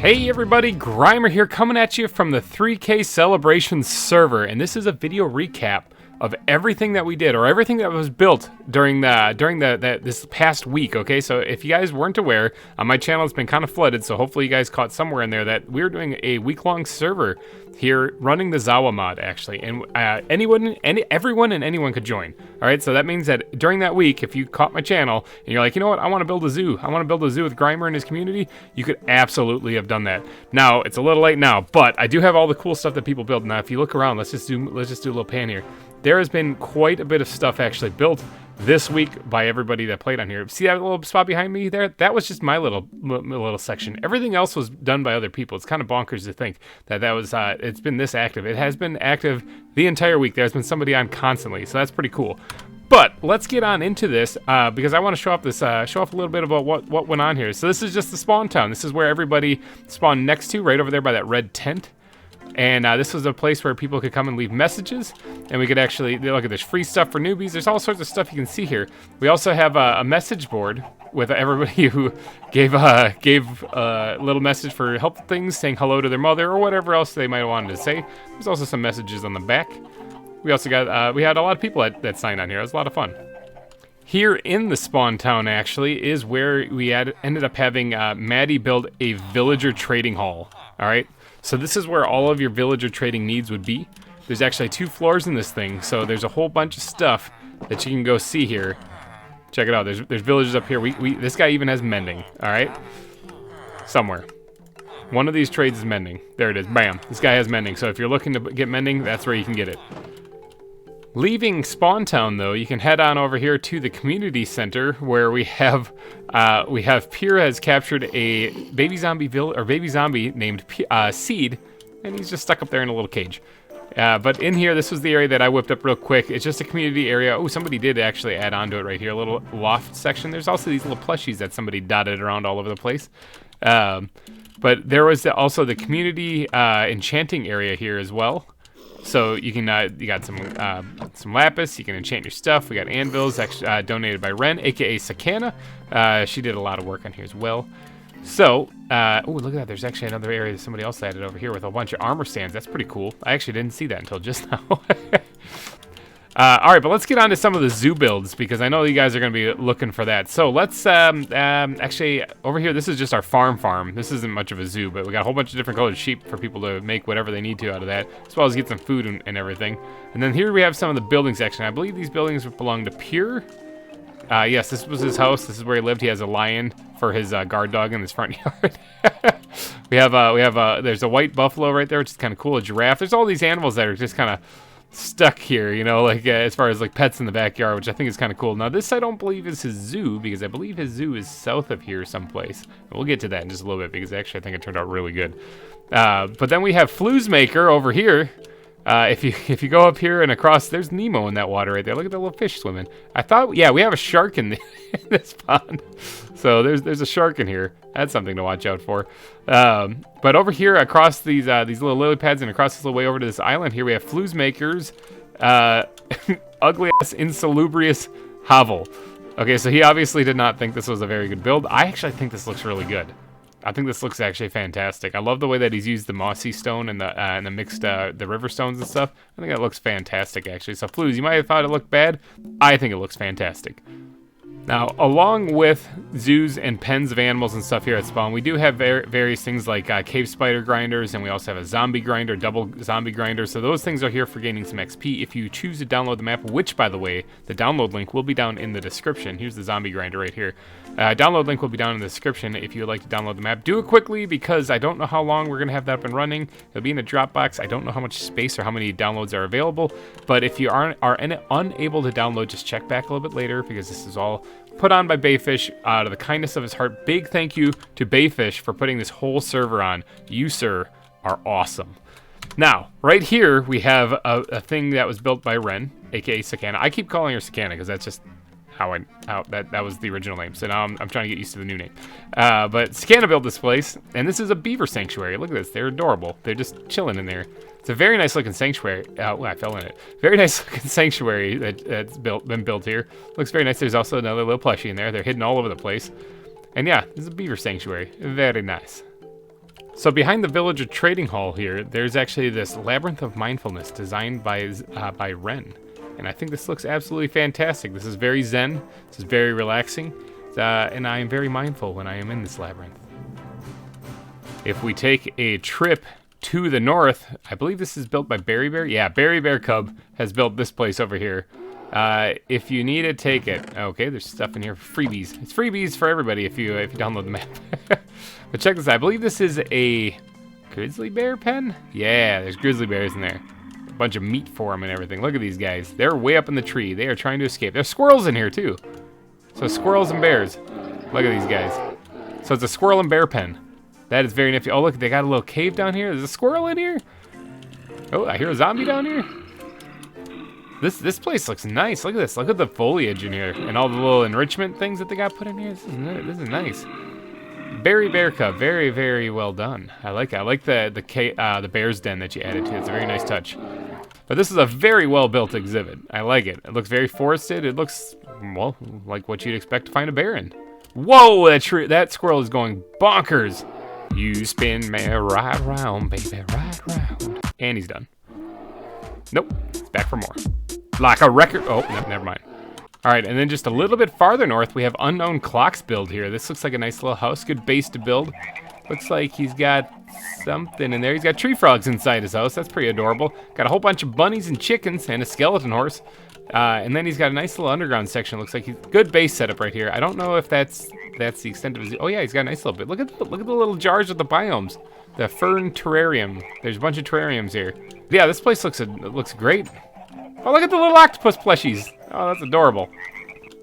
Hey everybody, Grimer here coming at you from the 3K Celebration server, and this is a video recap of everything that we did, or everything that was built during this past week, okay? So if you guys weren't aware, my channel has been kind of flooded, so hopefully you guys caught somewhere in there that we're doing a week-long server here running the ZAWA mod, actually, and everyone and anyone could join. All right, so that means that during that week, if you caught my channel and you're like, you know what, I want to build a zoo, I want to build a zoo with Grimer and his community, you could absolutely have done that. Now it's a little late now, but I do have all the cool stuff that people build. Now if you look around, let's just do a little pan here. There has been quite a bit of stuff actually built this week by everybody that played on here. See that little spot behind me there? That was just my little section. Everything else was done by other people. It's kind of bonkers to think that was it's been this active. It has been active the entire week. There's been somebody on constantly, so that's pretty cool. But let's get on into this because I want to show off a little bit about what went on here. So this is just the spawn town. This is where everybody spawned next to, right over there by that red tent. And this was a place where people could come and leave messages, and we could actually look at this free stuff for newbies. There's all sorts of stuff you can see here. We also have a message board with everybody who gave a little message for helpful things, saying hello to their mother or whatever else they might have wanted to say. There's also some messages on the back. We also got we had a lot of people that signed on here. It was a lot of fun. Here in the spawn town actually is where we ended up having Maddie build a villager trading hall. All right. So this is where all of your villager trading needs would be. There's actually 2 floors in this thing, so there's a whole bunch of stuff that you can go see here. Check it out. There's villagers up here. This guy even has mending. All right, somewhere. One of these trades is mending. There it is. Bam. This guy has mending. So if you're looking to get mending, that's where you can get it. Leaving Spawn Town, though, you can head on over here to the community center where we have Pierre has captured a baby zombie named Seed, and he's just stuck up there in a little cage. But in here, this was the area that I whipped up real quick. It's just a community area. Oh, somebody did actually add on to it right here, a little loft section. There's also these little plushies that somebody dotted around all over the place. But there was also the community enchanting area here as well. So you can you got some lapis, you can enchant your stuff. We got anvils actually, donated by Ren, aka Sakana. She did a lot of work on here as well. So, oh, look at that. There's actually another area that somebody else added over here with a bunch of armor stands. That's pretty cool. I actually didn't see that until just now. All right, but let's get on to some of the zoo builds because I know you guys are going to be looking for that. So let's actually, over here, this is just our farm. This isn't much of a zoo, but we got a whole bunch of different colored sheep for people to make whatever they need to out of that, as well as get some food and everything. And then here we have some of the building section. I believe these buildings belong to Pierre. Yes, this was his house. This is where he lived. He has a lion for his guard dog in his front yard. There's a white buffalo right there, which is kind of cool. A giraffe. There's all these animals that are just kind of stuck here, you know, like as far as like pets in the backyard, which I think is kind of cool. Now this I don't believe is his zoo because I believe his zoo is south of here someplace. And we'll get to that in just a little bit because actually I think it turned out really good. But then we have Floozemaker over here. If you go up here and across, there's Nemo in that water right there. Look at the little fish swimming. I thought, yeah, we have a shark in this pond. So there's a shark in here. That's something to watch out for. But over here across these little lily pads and across this little way over to this island here, we have Floozemaker's ugly ass insalubrious hovel. Okay, so he obviously did not think this was a very good build. I actually think this looks really good. I think this looks actually fantastic. I love the way that he's used the mossy stone and the mixed the river stones and stuff. I think that looks fantastic actually. So Flooz, you might have thought it looked bad. I think it looks fantastic. Now, along with zoos and pens of animals and stuff here at Spawn, we do have various things like cave spider grinders, and we also have a zombie grinder, double zombie grinder. So those things are here for gaining some XP if you choose to download the map, which, by the way, the download link will be down in the description. Here's the zombie grinder right here. Download link will be down in the description if you would like to download the map. Do it quickly because I don't know how long we're going to have that up and running. It'll be in the Dropbox. I don't know how much space or how many downloads are available, but if you are unable to download, just check back a little bit later because this is all put on by Bayfish out of the kindness of his heart. Big thank you to Bayfish for putting this whole server on. You, sir, are awesome. Now, right here, we have a thing that was built by Ren, aka Sakana. I keep calling her Sakana because that's just how that was the original name. So now I'm trying to get used to the new name. But Sakana built this place, and this is a beaver sanctuary. Look at this. They're adorable. They're just chilling in there. It's a very nice looking sanctuary. Oh, I fell in it. Very nice looking sanctuary that's been built here. Looks very nice. There's also another little plushie in there. They're hidden all over the place. And yeah, this is a beaver sanctuary. Very nice. So behind the Villager Trading Hall here, there's actually this Labyrinth of Mindfulness designed by Ren. And I think this looks absolutely fantastic. This is very zen, this is very relaxing, and I am very mindful when I am in this labyrinth. If we take a trip to the north, I believe this is built by Berry Bear. Yeah, Berry Bear Cub has built this place over here. If you need it, take it. Okay, there's stuff in here for freebies. It's freebies for everybody if you download the map. But check this out. I believe this is a grizzly bear pen? Yeah, there's grizzly bears in there. A bunch of meat for them and everything. Look at these guys. They're way up in the tree. They are trying to escape. There's squirrels in here too. So squirrels and bears. Look at these guys. So it's a squirrel and bear pen. That is very nifty. Oh, look, they got a little cave down here. There's a squirrel in here. Oh, I hear a zombie down here. This place looks nice. Look at this. Look at the foliage in here and all the little enrichment things that they got put in here. This is nice. Berry Bear Cub, very, very well done. I like it. I like the bear's den that you added to it. It's a very nice touch. But this is a very well built exhibit. I like it. It looks very forested. It looks, well, like what you'd expect to find a bear in. Whoa, that squirrel is going bonkers. You spin me right round, baby, right round. And he's done. Nope, it's back for more. Like a record. Oh, no, never mind. All right, and then just a little bit farther north, we have Unknown Clocks build here. This looks like a nice little house, good base to build. Looks like he's got something in there. He's got tree frogs inside his house. That's pretty adorable. Got a whole bunch of bunnies and chickens and a skeleton horse. And then he's got a nice little underground section. Looks like he's good base setup right here. I don't know if that's the extent of his. Oh yeah, he's got a nice little bit. Look at the little jars with the biomes. The fern terrarium. There's a bunch of terrariums here. Yeah, this place looks great. Oh, look at the little octopus plushies. Oh, that's adorable.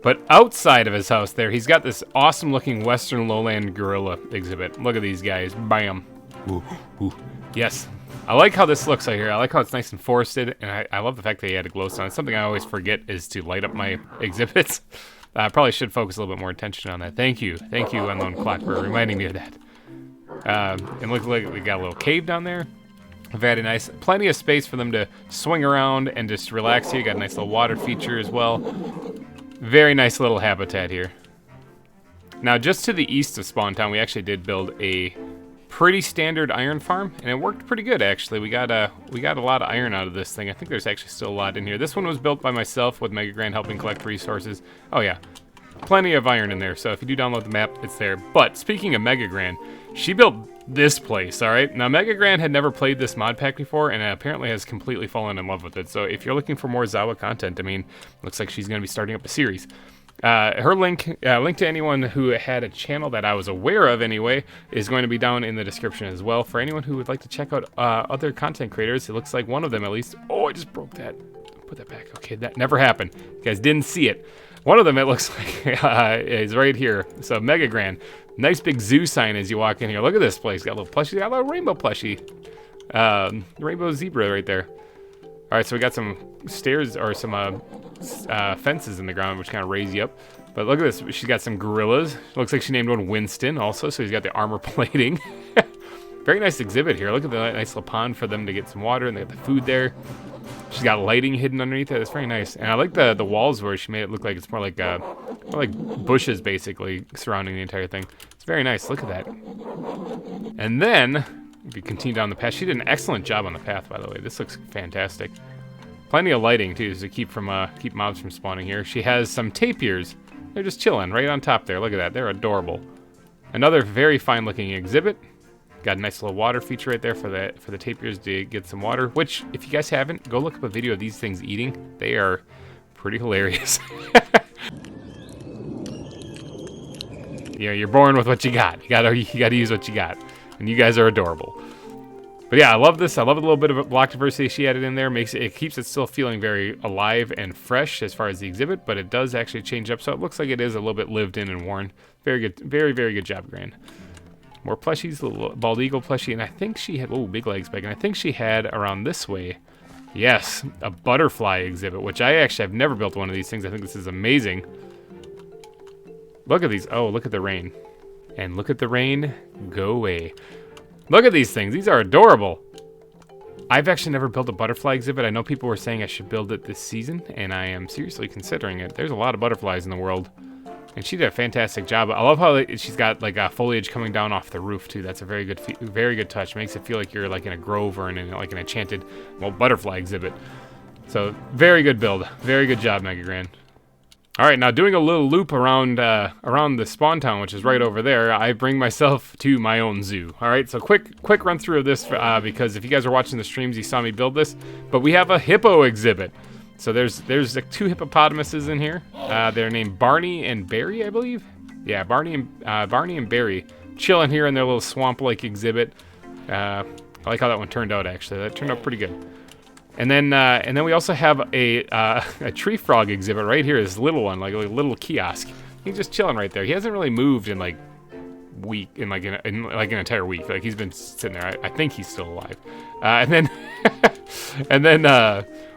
But outside of his house there, he's got this awesome looking Western Lowland gorilla exhibit. Look at these guys. Bam. Ooh, ooh. Yes. I like how this looks out here. I like how it's nice and forested, and I love the fact that he had a glow sign. It's something I always forget is to light up my exhibits. I probably should focus a little bit more attention on that. Thank you, Unknown Clock, for reminding me of that. And look like we got a little cave down there. Very nice. Plenty of space for them to swing around and just relax here. Got a nice little water feature as well. Very nice little habitat here. Now, just to the east of Spawn Town, we actually did build a pretty standard iron farm, and it worked pretty good actually. We got a lot of iron out of this thing. I think there's actually still a lot in here. This one was built by myself with Mega Grand helping collect resources. Oh yeah, plenty of iron in there. So if you do download the map, it's there. But speaking of Mega Grand, she built this place, all right? Now, Mega Grand had never played this mod pack before, and apparently has completely fallen in love with it. So if you're looking for more ZAWA content, I mean, looks like she's going to be starting up a series. Her link to anyone who had a channel that I was aware of anyway, is going to be down in the description as well. For anyone who would like to check out other content creators, it looks like one of them at least. Oh, I just broke that. Put that back. Okay, that never happened. You guys didn't see it. One of them, it looks like, is right here. So Mega Grand. Nice big zoo sign as you walk in here. Look at this place. Got a little plushie. Got a little rainbow plushie. Rainbow zebra right there. All right, so we got some stairs or some fences in the ground, which kind of raise you up. But look at this. She's got some gorillas. Looks like she named one Winston also, so he's got the armor plating. Very nice exhibit here. Look at the nice little pond for them to get some water, and they got the food there. She's got lighting hidden underneath it. It's very nice. And I like the walls where she made it look like it's more like bushes, basically, surrounding the entire thing. It's very nice. Look at that. And then, if you continue down the path, she did an excellent job on the path, by the way. This looks fantastic. Plenty of lighting, too, to keep mobs from spawning here. She has some tapirs. They're just chilling right on top there. Look at that. They're adorable. Another very fine-looking exhibit. Got a nice little water feature right there for the tapirs to get some water, which, if you guys haven't, go look up a video of these things eating. They are pretty hilarious. You know, you're born with what you got. You gotta use what you got. And you guys are adorable. But yeah, I love this. I love a little bit of block diversity she added in there. It keeps it still feeling very alive and fresh as far as the exhibit, but it does actually change up, so it looks like it is a little bit lived in and worn. Very good, very, very good job, Gran. More plushies, a little bald eagle plushie, and I think she had, oh, big legs back, and I think she had around this way, yes, a butterfly exhibit, which I actually have never built one of these things. I think this is amazing. Look at these. Oh, look at the rain. And look at the rain go away. Look at these things. These are adorable. I've actually never built a butterfly exhibit. I know people were saying I should build it this season, and I am seriously considering it. There's a lot of butterflies in the world. And she did a fantastic job. I love how she's got like foliage coming down off the roof too. That's a very good touch. Makes it feel like you're like in a grove or in like an enchanted, well, butterfly exhibit. So very good build. Very good job, Mega Grand. All right, now doing a little loop around the spawn town, which is right over there, I bring myself to my own zoo. All right, so quick run through of this because if you guys are watching the streams, you saw me build this. But we have a hippo exhibit. So there's like 2 hippopotamuses in here. They're named Barney and Barry, I believe. Yeah, Barney and Barry chilling here in their little swamp-like exhibit. I like how that one turned out. Actually, that turned out pretty good. And then we also have a tree frog exhibit right here. This little one, like a little kiosk. He's just chilling right there. He hasn't really moved in like an entire week. Like he's been sitting there. I think he's still alive. And then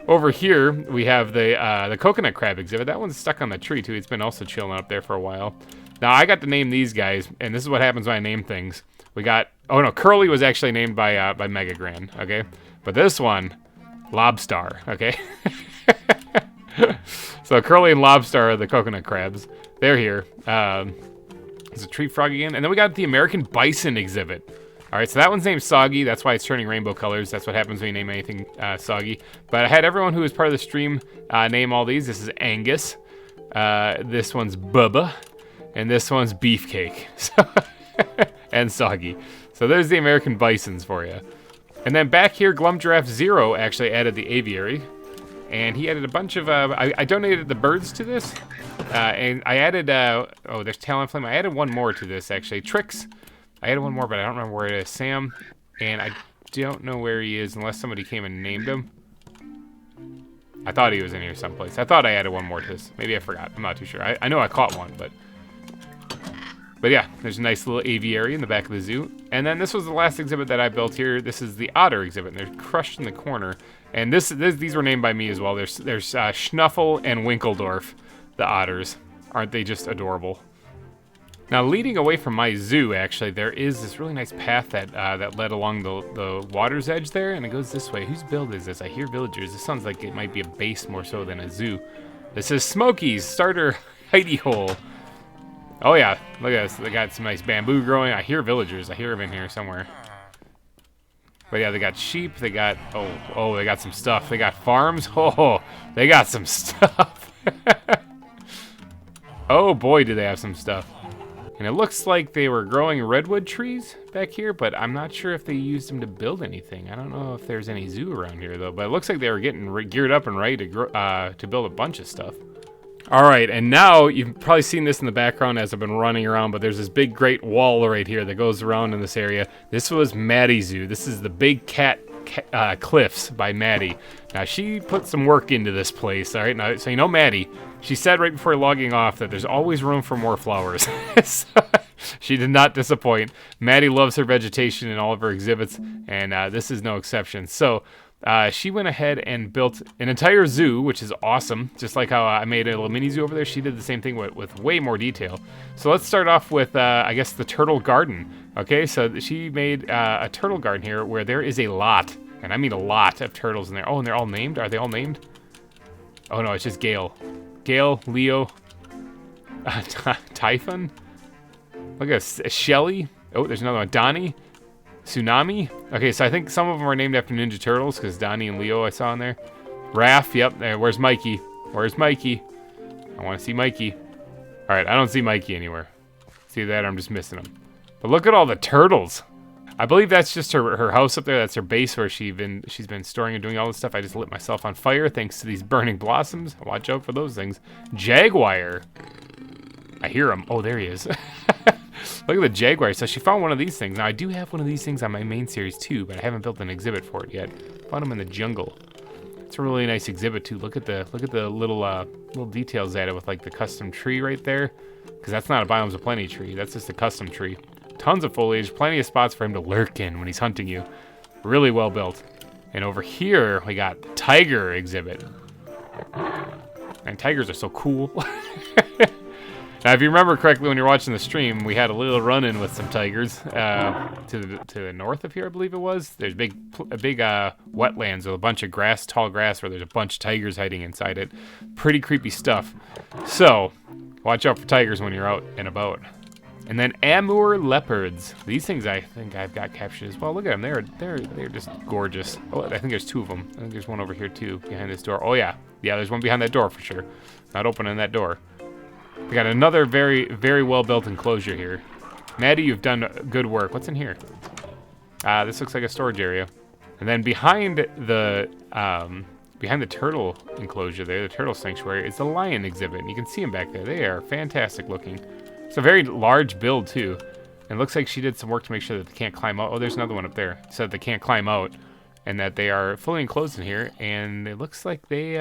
over here we have the coconut crab exhibit. That one's stuck on the tree too. It's been also chilling up there for a while. Now I got to name these guys, and this is what happens when I name things. We got Curly was actually named by Mega Grand. Okay, but this one. Lobstar, okay? So Curly and Lobstar are the coconut crabs. They're here. There's a tree frog again. And then we got the American bison exhibit. All right, so that one's named Soggy. That's why it's turning rainbow colors. That's what happens when you name anything Soggy. But I had everyone who was part of the stream name all these. This is Angus. This one's Bubba. And this one's Beefcake. And Soggy. So there's the American bisons for you. And then back here, Glum Giraffe Zero actually added the aviary. And he added a bunch of, I donated the birds to this. And I added, there's Talonflame. I added one more to this, actually. Trix. I added one more, but I don't remember where it is. Sam. And I don't know where he is unless somebody came and named him. I thought he was in here someplace. I thought I added one more to this. Maybe I forgot. I'm not too sure. I know I caught one, but yeah, there's a nice little aviary in the back of the zoo. And then this was the last exhibit that I built here. This is the otter exhibit, and they're crushed in the corner. And these were named by me as well. There's Schnuffle and Winkeldorf, the otters. Aren't they just adorable? Now, leading away from my zoo, actually, there is this really nice path that led along the water's edge there, and it goes this way. Whose build is this? I hear villagers. This sounds like it might be a base more so than a zoo. This is Smokey's starter hidey hole. Oh yeah, look at this. They got some nice bamboo growing. I hear villagers. I hear them in here somewhere. But yeah, they got sheep. They got, they got some stuff. They got farms. Oh, they got some stuff. Oh boy, do they have some stuff. And it looks like they were growing redwood trees back here, but I'm not sure if they used them to build anything. I don't know if there's any zoo around here though, but it looks like they were getting geared up and ready to build a bunch of stuff. All right, and now you've probably seen this in the background as I've been running around, but there's this big great wall right here that goes around in this area. This was Maddie's zoo. This is the Big Cat Cliffs by Maddie. Now, she put some work into this place, all right? Now, so you know Maddie, she said right before logging off that there's always room for more flowers. So, she did not disappoint. Maddie loves her vegetation in all of her exhibits, and this is no exception. So, she went ahead and built an entire zoo, which is awesome. Just like how I made a little mini zoo over there, she did the same thing with way more detail. So let's start off with, I guess, the turtle garden. Okay, so she made a turtle garden here where there is a lot, and I mean a lot of turtles in there. Oh, and they're all named? Are they all named? Oh no, it's just Gale. Gale, Leo, Typhon. Look at Shelly. Oh, there's another one. Donnie. Tsunami. Okay, so I think some of them are named after Ninja Turtles because Donnie and Leo I saw in there. Raph, yep. There. Where's Mikey? Where's Mikey? I want to see Mikey. All right, I don't see Mikey anywhere. See that? Or I'm just missing him. But look at all the turtles. I believe that's just her house up there. That's her base where she's been storing and doing all this stuff. I just lit myself on fire thanks to these burning blossoms. Watch out for those things. Jaguar. I hear him. Oh, there he is. Look at the Jaguar. So she found one of these things. Now, I do have one of these things on my main series, too, but I haven't built an exhibit for it yet. Found him in the jungle. It's a really nice exhibit, too. Look at the little details added with, like, the custom tree right there. Because that's not a Biomes of Plenty tree. That's just a custom tree. Tons of foliage. Plenty of spots for him to lurk in when he's hunting you. Really well built. And over here, we got the tiger exhibit. And tigers are so cool. Now, if you remember correctly, when you're watching the stream, we had a little run-in with some tigers to the north of here, I believe it was. There's big wetlands with a bunch of tall grass, where there's a bunch of tigers hiding inside it. Pretty creepy stuff. So, Watch out for tigers when you're out and about. And then Amur leopards. These things I think I've got captured as well. Look at them. They're just gorgeous. Oh, I think there's two of them. I think there's one over here too behind this door. Oh yeah. Yeah, there's one behind that door for sure. Not opening that door. We got another very, very well built enclosure here. Maddie, you've done good work. What's in here? This looks like a storage area. And then behind the turtle enclosure there, the turtle sanctuary, is the lion exhibit. And you can see them back there. They are fantastic looking. It's a very large build too. And it looks like she did some work to make sure that they can't climb out. Oh, there's another one up there. So that they can't climb out and that they are fully enclosed in here. And it looks like they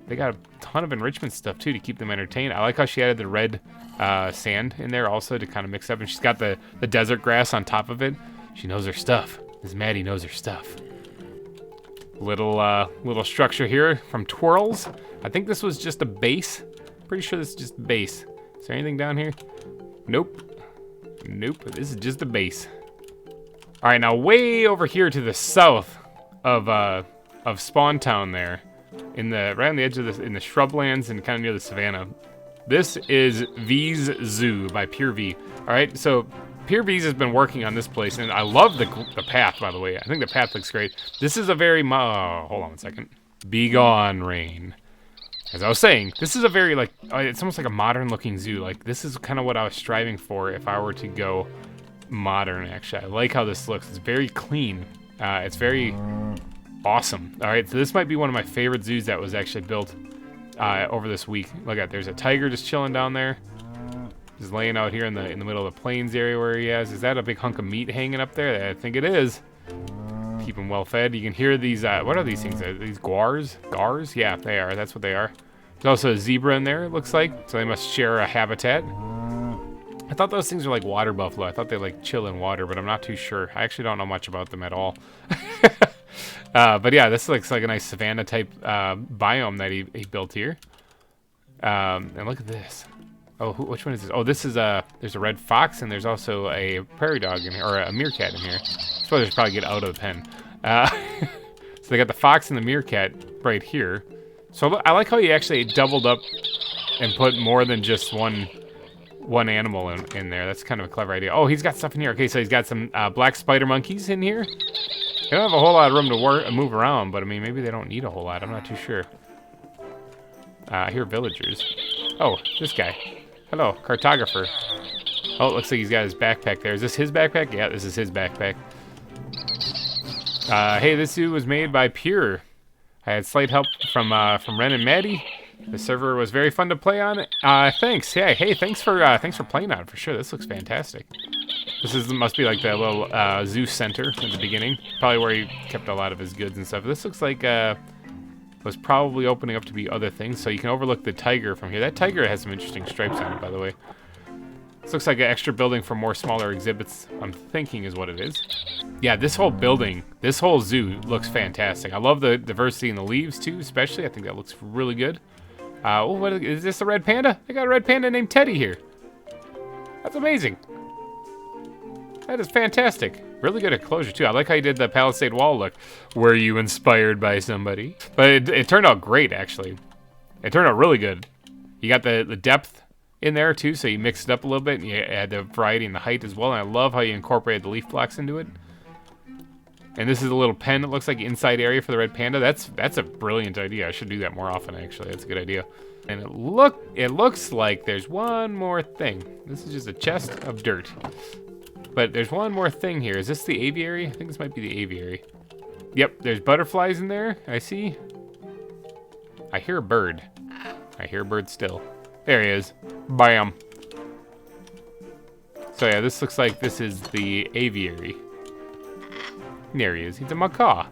got a ton of enrichment stuff too to keep them entertained. I like how she added the red sand in there also to kind of mix up. And she's got the desert grass on top of it. She knows her stuff. Miss Maddie knows her stuff. Little structure here from Twirls. I think this was just a base. Pretty sure this is just the base. Is there anything down here? Nope. Nope. This is just a base. All right, now way over here to the south of Spawn Town there, right on the edge of this, in the shrublands and kind of near the savannah. This is V's Zoo by Pure V. All right, so Pure V's has been working on this place, and I love the path, by the way. I think the path looks great. This is a very hold on a second. Be gone, rain. As I was saying, this is a very, like, it's almost like a modern-looking zoo. Like, this is kind of what I was striving for if I were to go modern, actually. I like how this looks. It's very clean. It's very awesome. All right, so this might be one of my favorite zoos that was actually built over this week. Look at, there's a tiger just chilling down there. Just laying out here in the middle of the plains area where he is. Is that a big hunk of meat hanging up there? I think it is. Keep him well fed. You can hear these, what are these things? Are these guars? Gars? Yeah, they are. That's what they are. There's also a zebra in there, it looks like. So they must share a habitat. I thought those things were like water buffalo. I thought they like chill in water, but I'm not too sure. I actually don't know much about them at all. But yeah, this looks like a nice savanna type biome that he built here. And look at this. Oh, which one is this? Oh, this is there's a red fox and there's also a prairie dog in here, or a meerkat in here. I suppose they should probably get out of the pen. So they got the fox and the meerkat right here. So I like how he actually doubled up and put more than just one animal in there. That's kind of a clever idea. Oh, he's got stuff in here. Okay, so he's got some black spider monkeys in here. They don't have a whole lot of room to move around, but I mean, maybe they don't need a whole lot. I'm not too sure. I hear villagers. Oh, this guy. Hello, cartographer. Oh, it looks like he's got his backpack there. Is this his backpack? Yeah, this is his backpack. Hey, this zoo was made by Pure. I had slight help from Ren and Maddie. The server was very fun to play on. Thanks. Yeah, hey, thanks for playing on it for sure. This looks fantastic. This must be like the little zoo center at the beginning. Probably where he kept a lot of his goods and stuff. This looks like was probably opening up to be other things, so you can overlook the tiger from here. That tiger has some interesting stripes on it, by the way. This looks like an extra building for more smaller exhibits, I'm thinking is what it is. Yeah, this whole building, this whole zoo looks fantastic. I love the diversity in the leaves, too, especially. I think that looks really good. Oh, what is this, a red panda? They got a red panda named Teddy here. That's amazing. That is fantastic. Really good enclosure, too. I like how you did the palisade wall look. Were you inspired by somebody? But it turned out great, actually. It turned out really good. You got the depth in there, too, so you mixed it up a little bit, and you add the variety and the height as well, and I love how you incorporated the leaf blocks into it. And this is a little pen, it looks like, inside area for the red panda. That's a brilliant idea. I should do that more often, actually. That's a good idea. And it looks like there's one more thing. This is just a chest of dirt. But there's one more thing here. Is this the aviary? I think this might be the aviary. Yep, there's butterflies in there. I see. I hear a bird. I hear a bird still. There he is. Bam. So yeah, this looks like this is the aviary. There he is. He's a macaw.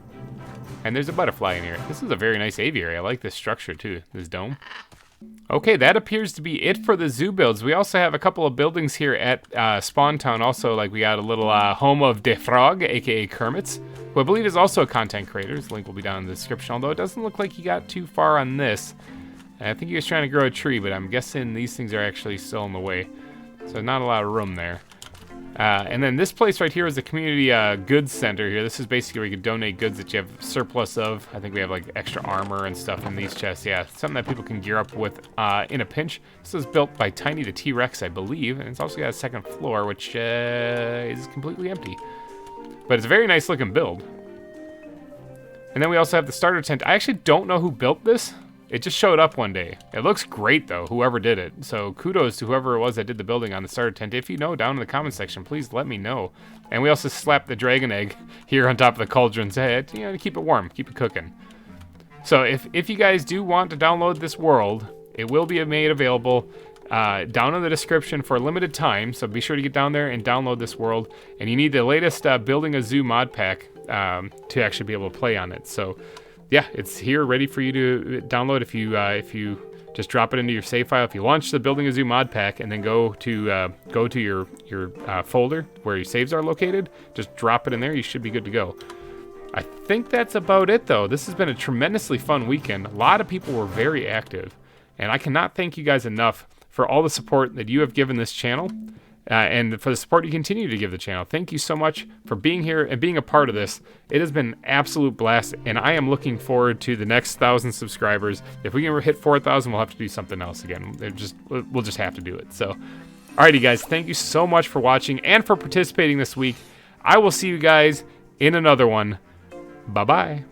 And there's a butterfly in here. This is a very nice aviary. I like this structure too, this dome. Okay, that appears to be it for the zoo builds. We also have a couple of buildings here at Spawn Town. Also, like we got a little home of De Frog, aka Kermit's, who I believe is also a content creator. His link will be down in the description, although it doesn't look like he got too far on this. And I think he was trying to grow a tree, but I'm guessing these things are actually still in the way. So not a lot of room there. And then this place right here is the community goods center here. This is basically where you can donate goods that you have surplus of. I think we have like extra armor and stuff in these chests. Yeah, something that people can gear up with in a pinch. This is built by Tiny the T-Rex, I believe. And it's also got a second floor, which is completely empty. But it's a very nice looking build. And then we also have the starter tent. I actually don't know who built this. It just showed up one day. It looks great, though, whoever did it. So kudos to whoever it was that did the building on the starter tent. If you know, down in the comment section, please let me know. And we also slapped the dragon egg here on top of the cauldron's head, you know, to keep it warm, keep it cooking. So if you guys do want to download this world, it will be made available down in the description for a limited time. So be sure to get down there and download this world. And you need the latest Building a Zoo mod pack to actually be able to play on it. So yeah, it's here ready for you to download if you just drop it into your save file. If you launch the Building a Zoo mod pack and then go to your folder where your saves are located, just drop it in there. You should be good to go. I think that's about it, though. This has been a tremendously fun weekend. A lot of people were very active, and I cannot thank you guys enough for all the support that you have given this channel. And for the support you continue to give the channel. Thank you so much for being here and being a part of this. It has been an absolute blast, and I am looking forward to the next 1,000 subscribers. If we can hit 4,000, we'll have to do something else again. We'll just have to do it. So, alrighty guys, thank you so much for watching and for participating this week. I will see you guys in another one. Bye-bye.